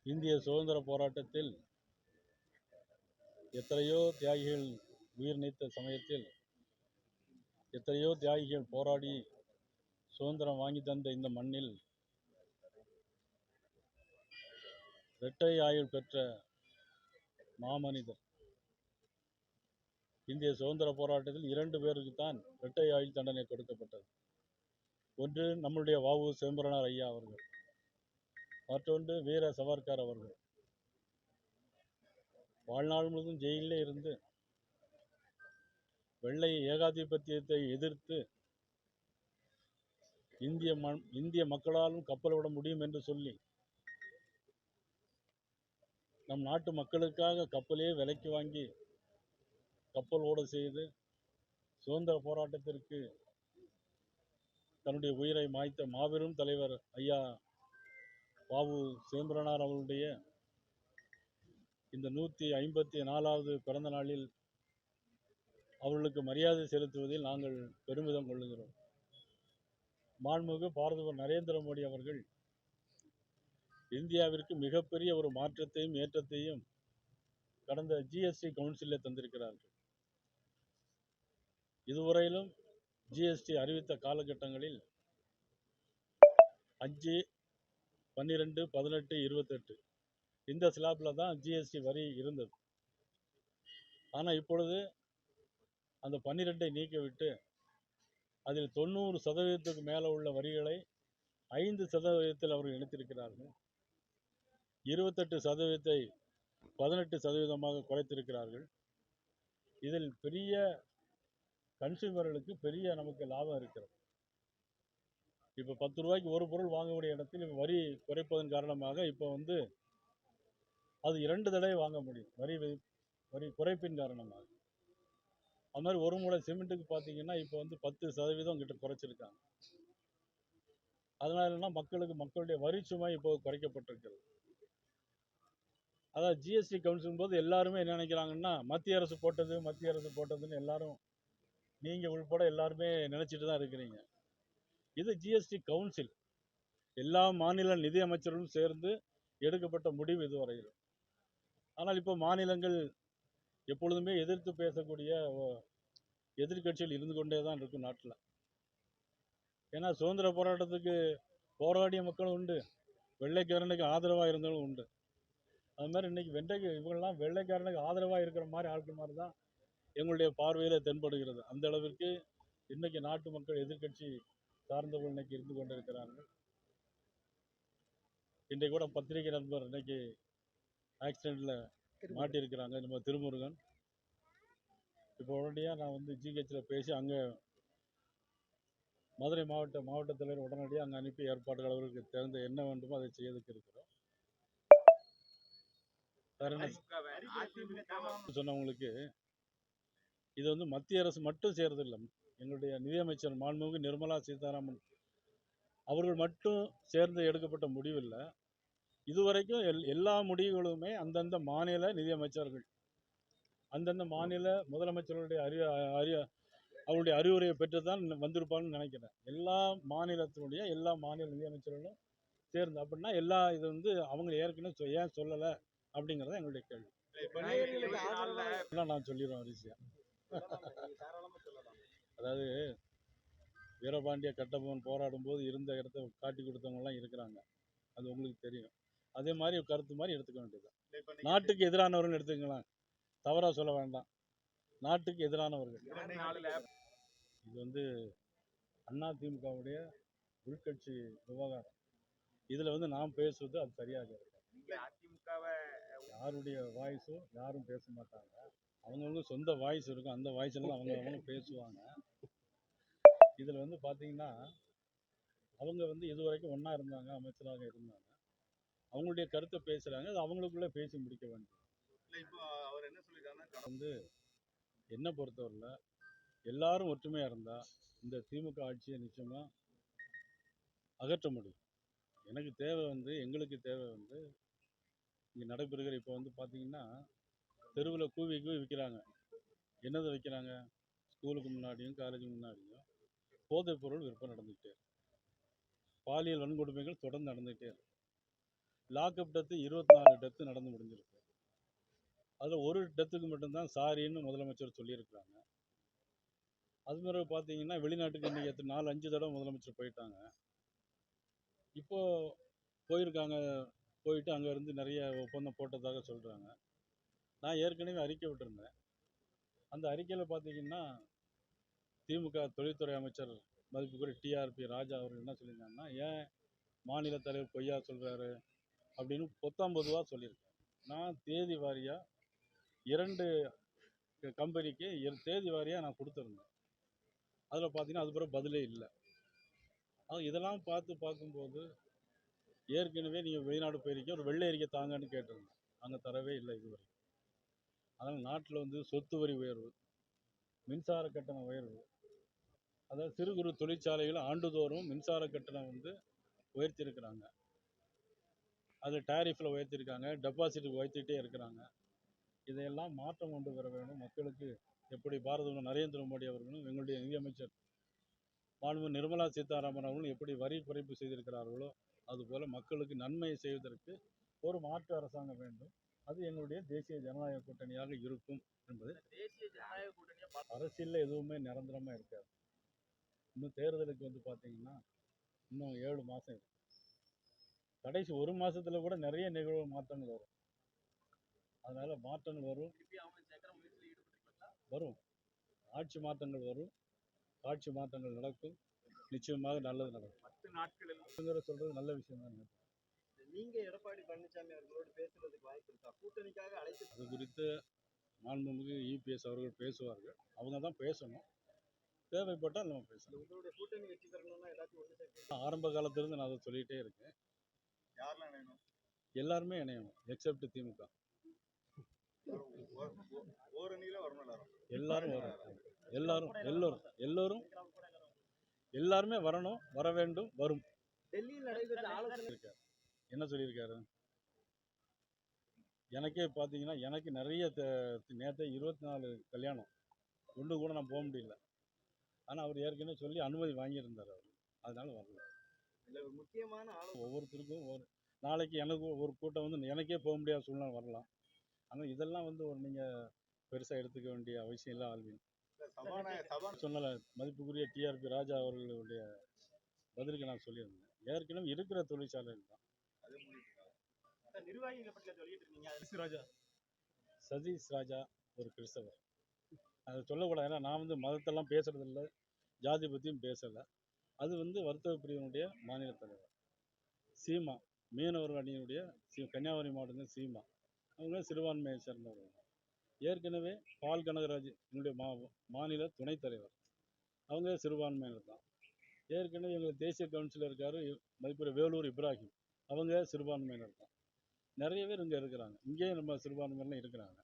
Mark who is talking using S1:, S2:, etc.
S1: இந்திய சுதந்திர போராட்டத்தில் எத்தனையோ தியாகிகள் உயிர் நீத்த சமயத்தில் எத்தனையோ தியாகிகள் போராடி சுதந்திரம் வாங்கி தந்த இந்த மண்ணில் இரட்டை ஆயுள் பெற்ற மாமனிதர். இந்திய சுதந்திர போராட்டத்தில் 2 பேருக்கு தான் இரட்டை ஆயுள் தண்டனை கொடுக்கப்பட்டது. ஒன்று நம்முடைய வ.உ. சிதம்பரனார் ஐயா அவர்கள், மற்றொன்று வீர சவர்கர் அவர்கள். வாழ்நாள் முழுவதும் ஜெயிலே இருந்து வெள்ளை ஏகாதிபத்தியத்தை எதிர்த்து இந்திய மக்களாலும் கப்பல் விட முடியும் என்று சொல்லி நம் நாட்டு மக்களுக்காக கப்பலே விலைக்கு வாங்கி கப்பல் ஓட செய்து சுதந்திர போராட்டத்திற்கு தன்னுடைய உயிரை மாய்த்த மாபெரும் தலைவர் ஐயா வ.உ. சிதம்பரனார் அவர்களுடைய இந்த 154வது பிறந்த நாளில் அவர்களுக்கு மரியாதை செலுத்துவதில் நாங்கள் பெருமிதம் கொள்ளுகிறோம். மாண்புமிகு பாரத நரேந்திர மோடி அவர்கள் இந்தியாவிற்கு மிகப்பெரிய ஒரு மாற்றத்தையும் ஏற்றத்தையும் கடந்த ஜிஎஸ்டி கவுன்சிலில் தந்திருக்கிறார்கள். இதுவரையிலும் ஜிஎஸ்டி அறிவித்த காலகட்டங்களில் 5, 12, 18, 28 இந்த ஸ்லாப்பில் தான் ஜிஎஸ்டி வரி இருந்தது. ஆனால் இப்பொழுது அந்த 12ஐ நீக்கிவிட்டு அதில் 90% மேலே உள்ள வரிகளை 5% அவர்கள் இணைத்திருக்கிறார்கள். 28% 18% குறைத்திருக்கிறார்கள். இதில் பெரிய கன்சியூமர்களுக்கு பெரிய நமக்கு லாபம் இருக்கிறது. இப்போ 10 ரூபாய்க்கு ஒரு பொருள் வாங்கக்கூடிய இடத்தில் வரி குறைப்பதன் காரணமாக இப்போ அது 2 தடவை வாங்க முடியும் வரி குறைப்பின் காரணமாக. அது மாதிரி ஒரு மூளை சிமெண்ட்டுக்கு பார்த்தீங்கன்னா இப்போ 10% கிட்ட குறைச்சிருக்காங்க. அதனாலனா மக்களுடைய வரி சுமை இப்போ குறைக்கப்பட்டிருக்கிறது. அதாவது ஜிஎஸ்டி கவுன்சிலின் போது எல்லாருமே என்ன நினைக்கிறாங்கன்னா மத்திய அரசு போட்டதுன்னு எல்லாரும் நீங்கள் உள்பட எல்லாருமே நினச்சிட்டு தான் இருக்கிறீங்க. இது ஜிஎஸ்டி கவுன்சில், எல்லா மாநில நிதியமைச்சர்களும் சேர்ந்து எடுக்கப்பட்ட முடிவு இதுவரையில். ஆனால் இப்போ மாநிலங்கள் எப்பொழுதுமே எதிர்த்து பேசக்கூடிய எதிர்கட்சிகள் இருந்து கொண்டே தான் இருக்கும் நாட்டில். ஏன்னா சுதந்திர போராட்டத்துக்கு போராடிய மக்களும் உண்டு, வெள்ளைக்காரனுக்கு ஆதரவாக இருந்தவங்களும் உண்டு. அது மாதிரி இன்னைக்கு இவங்கெல்லாம் வெள்ளைக்காரனுக்கு ஆதரவாக இருக்கிற மாதிரி ஆட்கள் மாதிரி தான் எங்களுடைய பார்வையில் தென்படுகிறது. அந்த அளவிற்கு இன்னைக்கு நாட்டு மக்கள் எதிர்கட்சி சார்ந்தவர்கள் இன்னைக்கு இருந்து கொண்டிருக்கிறார்கள். இன்றைக்கு கூட பத்திரிகை நண்பர் இன்னைக்கு ஆக்சிடென்ட்டில் மாட்டியிருக்கிறாங்க, நம்ம திருமுருகன். இப்போ உடனடியாக நான் ஜிஹெச்சில் பேசி அங்கே மதுரை மாவட்ட தலைவர் உடனடியாக அங்கே அனுப்பி ஏற்பாடுகள் அவருக்கு தெரிந்த என்ன வேண்டுமோ அதை செய்யறதுக்கு இருக்கிறோம். வேற என்ன சொன்னவங்களுக்கு இது மத்திய அரசு மட்டும் செய்யறதில்லை. எங்களுடைய நிதியமைச்சர் மாண்புமிகு நிர்மலா சீதாராமன் அவர்கள் மட்டும் சேர்ந்து எடுக்கப்பட்ட முடிவில்லை. இதுவரைக்கும் எல்லா முடிவுகளுமே அந்தந்த மாநில நிதியமைச்சர்கள், அந்தந்த மாநில முதலமைச்சர்களுடைய அவருடைய அறிவுரையை பெற்று தான் வந்திருப்பாங்கன்னு நினைக்கிறேன். எல்லா மாநிலத்தினுடைய எல்லா மாநில நிதியமைச்சர்களும் சேர்ந்து அப்படின்னா இது அவங்க ஏற்கனவே ஏன் சொல்லலை அப்படிங்கிறத எங்களுடைய கேள்வி. நான் சொல்லிடுவேன் வரிசையா. அதாவது வீரபாண்டிய கட்டபொம்மன் போராடும் போது இருந்த இடத்த காட்டி கொடுத்தவங்கலாம் இருக்கிறாங்க, அது உங்களுக்கு தெரியும். அதே மாதிரி கருத்து மாதிரி எடுத்துக்க வேண்டியது. நாட்டுக்கு எதிரானவர்கள் எடுத்துக்கலாம், தவறா சொல்ல வேண்டாம். நாட்டுக்கு எதிரானவர்கள் இது அதிமுகவுடைய உள்கட்சி விவகாரம். இதுல நாம் பேசுவது அது சரியாக இருக்கும். யாருடைய வாய்ஸும் யாரும் பேச மாட்டாங்க. அவங்கவுங்க சொந்த வாய்ஸ் இருக்கும், அந்த வாய்ஸ்ல அவங்க பேசுவாங்க. இதில் பார்த்தீங்கன்னா அவங்க இதுவரைக்கும் ஒன்றா இருந்தாங்க, அமைச்சராக இருந்தாங்க. அவங்களுடைய கருத்தை பேசுகிறாங்க, அது அவங்களுக்குள்ளே பேசி முடிக்க வேண்டும். இப்போ அவர் என்ன சொல்லியிருக்காங்கன்னா என்னை பொறுத்தவரையில் எல்லாரும் ஒற்றுமையாக இருந்தால் இந்த திமுக ஆட்சியை நிச்சயமாக அகற்ற முடியும். எனக்கு தேவை எங்களுக்கு தேவை இங்கே நடைபெறுகிற இப்போ பார்த்தீங்கன்னா தெருவில் கூவி விற்கிறாங்க. என்னதை வைக்கிறாங்க? ஸ்கூலுக்கு முன்னாடியும் காலேஜுக்கு முன்னாடியும் போதைப் பொருள் விற்பனை நடந்துக்கிட்டே, பாலியல் வன்கொடுமைகள் தொடர்ந்து நடந்துகிட்டே இருக்கு. லாக்அப் டெத்து 24 டெத்து நடந்து முடிஞ்சிருக்கு. அதில் ஒரு டெத்துக்கு மட்டும்தான் சாரின்னு முதலமைச்சர் சொல்லியிருக்கிறாங்க. அது மாதிரி பார்த்தீங்கன்னா வெளிநாட்டுக்கு இன்றைக்கி 4-5 தடவை முதலமைச்சர் போயிட்டாங்க. இப்போ போயிருக்காங்க, போயிட்டு அங்கேருந்து நிறைய ஒப்பந்தம் போட்டதாக சொல்கிறாங்க. நான் ஏற்கனவே அறிக்கை விட்டுருந்தேன். அந்த அறிக்கையில் பார்த்தீங்கன்னா திமுக தொழில்துறை அமைச்சர் மதிப்புக்குரிய டிஆர்பி ராஜா அவர்கள் என்ன சொல்லியிருந்தாங்கன்னா, ஏன் மாநில தலைவர் பொய்யா சொல்கிறாரு அப்படின்னு பொத்தாம்பொதுவாக சொல்லியிருக்கேன். நான் தேதி வாரியாக 2 கம்பெனிக்கு தேதி வாரியாக நான் கொடுத்துருந்தேன். அதில் பார்த்தீங்கன்னா அது பிறகு பதிலே இல்லை. இதெல்லாம் பார்க்கும்போது ஏற்கனவே நீங்கள் வெளிநாடு போயிருக்கீங்க, ஒரு வெள்ளை அறிக்கை தாங்கன்னு கேட்டிருந்தேன். அங்கே தரவே இல்லை இதுவரை. அதனால் நாட்டில் வந்து சொத்து வரி உயர்வு, மின்சார கட்டண உயர்வு, அதாவது சிறு குறு தொழிற்சாலைகள் ஆண்டுதோறும் மின்சார கட்டணம் வந்து உயர்த்தியிருக்கிறாங்க. அது டேரிஃபில் உயர்த்தியிருக்காங்க, டெபாசிட்டுக்கு உயர்த்திட்டே இருக்கிறாங்க. இதையெல்லாம் மாற்றம் கொண்டு வர வேண்டும். மக்களுக்கு எப்படி பாரத நரேந்திர மோடி அவர்களும் எங்களுடைய நிதியமைச்சர் மாண்பு நிர்மலா சீதாராமன் அவர்களும் எப்படி வரி குறைப்பு செய்திருக்கிறார்களோ அதுபோல் மக்களுக்கு நன்மை செய்வதற்கு ஒரு மாற்று அரசாங்கம் வேண்டும். அது எங்களுடைய தேசிய ஜனநாயக கூட்டணியாக இருக்கும் என்பது.
S2: தேசிய ஜனநாயக கூட்டணியை
S1: அரசியலில் எதுவுமே நிரந்தரமாக இருக்காது. இன்னும் தேர்தலுக்கு வந்து பார்த்தீங்கன்னா இன்னும் 7 மாதம் இருக்கு. கடைசி 1 மாதத்தில் கூட நிறைய நிகழ்வு மாற்றங்கள் வரும். அதனால் மாற்றங்கள் வரும். வரும் ஆட்சி மாற்றங்கள் வரும். ஆட்சி மாற்றங்கள் நடக்கும். நிச்சயமாக நல்லது நடக்கும்.
S2: 10 நாட்களில்
S1: சொல்கிறது நல்ல விஷயம் தான்.
S2: நீங்க எடப்பாடி பழனிசாமி அவர்களோடு பேசுறதுக்கு வாய்ப்பு இருக்கா? கூட்டணிக்காக அழைத்து
S1: அது குறித்து மாண்புமிகு இபிஎஸ் அவர்கள் பேசுவார்கள். அவங்க தான் பேசணும். தேவைப்பட்டால் நம்ம பேசலாம்.
S2: உங்களுடைய கூட்டணி வெற்றி பெறணும்னா எல்லாத்தையும் ஒன்று சேர்த்து
S1: ஆரம்ப காலத்திலிருந்து நான் அதை சொல்லிகிட்டே இருக்கேன்.
S2: யாரெல்லாம் இணையணும்?
S1: எல்லாருமே இணையணும் எக்ஸப்ட் திமுக.
S2: ஓரணியில வரணும்
S1: எல்லாரும் வரும். எல்லோரும் எல்லாருமே வரணும், வர வேண்டும், வரும்.
S2: டெல்லியில் நடைபெற்ற ஆலோசனை
S1: என்ன சொல்லியிருக்காரு? எனக்கே பார்த்தீங்கன்னா எனக்கு நிறைய நேற்று 24 கல்யாணம் ஒன்று கூட நான் போக முடியல. ஆனால் அவர் ஏற்கனவே சொல்லி அனுமதி வாங்கியிருந்தார் அவர். அதனால வரல.
S2: முக்கியமான
S1: ஒவ்வொருத்தருக்கும் நாளைக்கு எனக்கு ஒரு கூட்டம் வந்து எனக்கே போக முடியாத சூழ்நிலை வரலாம். ஆனால் இதெல்லாம் வந்து ஒரு நீங்கள் பெருசாக எடுத்துக்க வேண்டிய அவசியம் இல்லை. ஆல்வின் சொன்னல மதிப்புக்குரிய டிஆர்பி ராஜா அவர்களுடைய பதிலுக்கு நான் சொல்லியிருந்தேன். ஏற்கனவே இருக்கிற தொழிற்சாலைகள் தான். சதீஷ் ராஜா ஒரு கிறிஸ்தவர். அதை சொல்லக்கூடாது. ஏன்னா நான் வந்து மதத்தெல்லாம் பேசுறதில்லை, ஜாதி பற்றியும் பேசலை. அது வந்து வர்த்தக பிரிவினுடைய மாநில தலைவர் சீமா, மீனவர் அணியினுடைய கன்னியாகுமரி மாவட்டத்தில் சீமா, அவங்க சிறுபான்மையை சேர்ந்தவர்கள். ஏற்கனவே பால் கனகராஜ் என்னுடைய மாநில துணைத் தலைவர், அவங்க சிறுபான்மையினர் தான். ஏற்கனவே எங்கள் தேசிய கவுன்சிலர் இருக்கார் மதிப்புரை வேலூர் இப்ராஹிம், அவங்க சிறுபான்மையினர் தான். நிறைய பேர் இங்கே இருக்கிறாங்க. இங்கேயும் நம்ம சிறுபான்மையினர் இருக்கிறாங்க.